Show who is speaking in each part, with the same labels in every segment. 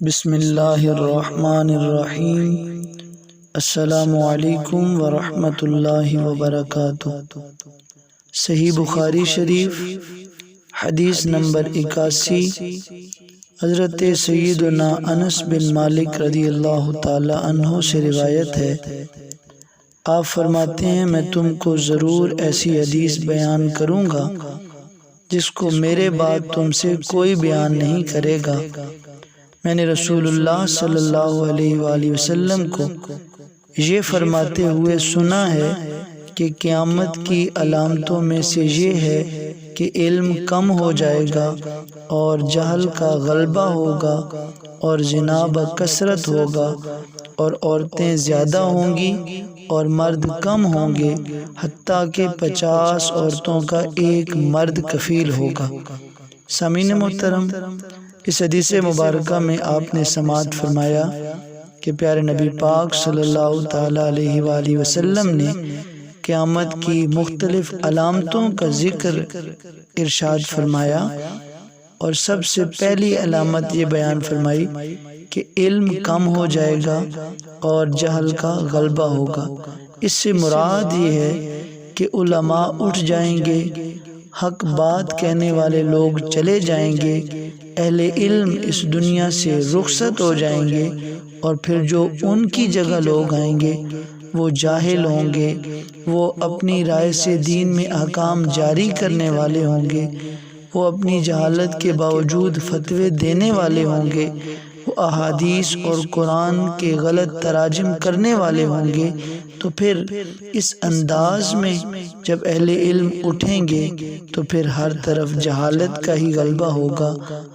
Speaker 1: بسم اللہ الرحمن الرحیم۔ السلام علیکم ورحمۃ اللہ وبرکاتہ۔ صحیح بخاری شریف حدیث نمبر 81، حضرت سیدنا انس بن مالک رضی اللہ تعالی عنہ سے روایت ہے، آپ فرماتے ہیں میں تم کو ضرور ایسی حدیث بیان کروں گا جس کو میرے بعد تم سے کوئی بیان نہیں کرے گا۔ میں نے رسول اللہ صلی اللہ علیہ وآلہ وسلم کو یہ فرماتے ہوئے سنا ہے کہ قیامت کی علامتوں میں سے یہ ہے کہ علم کم ہو جائے گا اور جہل کا غلبہ ہوگا اور زنا بکثرت ہوگا اور عورتیں زیادہ ہوں گی اور مرد کم ہوں گے، حتیٰ کہ 50 عورتوں کا ایک مرد کفیل ہوگا۔ سامعین محترم، اس حدیث مبارکہ میں آپ نے سماعت فرمایا کہ پیارے نبی پاک صلی اللہ تعالی علیہ وآلہ وسلم نے قیامت کی مختلف علامتوں کا ذکر ارشاد فرمایا، اور سب سے پہلی علامت یہ بیان فرمائی کہ علم کم ہو جائے گا اور جہل کا غلبہ ہوگا۔ اس سے مراد یہ ہے کہ علماء اٹھ جائیں گے، حق بات کہنے والے لوگ چلے جائیں گے، اہل علم اس دنیا سے رخصت ہو جائیں گے، اور پھر جو ان کی جگہ لوگ آئیں گے وہ جاہل ہوں گے، وہ اپنی رائے سے دین میں احکام جاری کرنے والے ہوں گے، وہ اپنی جہالت کے باوجود فتوے دینے والے ہوں گے، وہ احادیث اور قرآن کے غلط تراجم کرنے والے ہوں گے۔ تو پھر اس انداز میں جب اہل علم اٹھیں گے تو پھر ہر طرف جہالت کا ہی غلبہ ہوگا،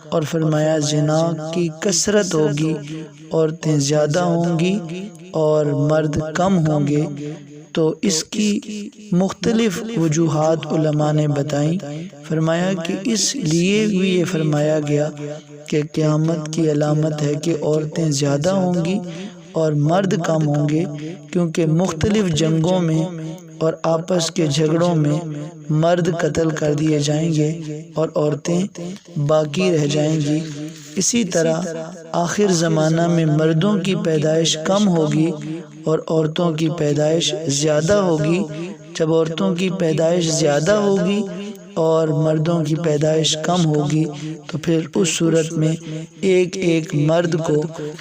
Speaker 1: اور فرمایا زنا کی کثرت ہوگی، عورتیں زیادہ ہوں گی اور مرد کم ہوں گے۔ تو اس کی مختلف وجوہات علماء نے بتائیں۔ فرمایا کہ اس لیے بھی یہ فرمایا گیا کہ قیامت کی علامت ہے کہ عورتیں زیادہ ہوں گی اور مرد کم ہوں گے، کیونکہ مختلف جنگوں میں اور آپس کے جھگڑوں میں مرد قتل کر دیے جائیں گے اور عورتیں باقی رہ جائیں گی۔ اسی طرح آخر زمانہ میں مردوں کی پیدائش کم ہوگی اور عورتوں کی پیدائش زیادہ ہوگی۔ جب عورتوں کی پیدائش زیادہ ہوگی اور مردوں کی پیدائش کم ہوگی تو پھر اس صورت میں ایک ایک مرد کو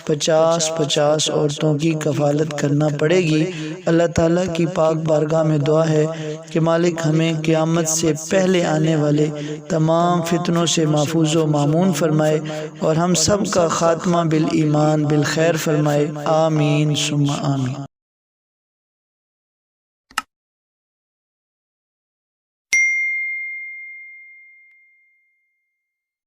Speaker 1: 50 عورتوں کی کفالت کرنا پڑے گی۔ اللہ تعالیٰ کی پاک بارگاہ میں دعا ہے کہ مالک ہمیں قیامت سے پہلے آنے والے تمام فتنوں سے محفوظ و مامون فرمائے، اور ہم سب کا خاتمہ بالایمان بالخیر فرمائے، آمین ثم آمین۔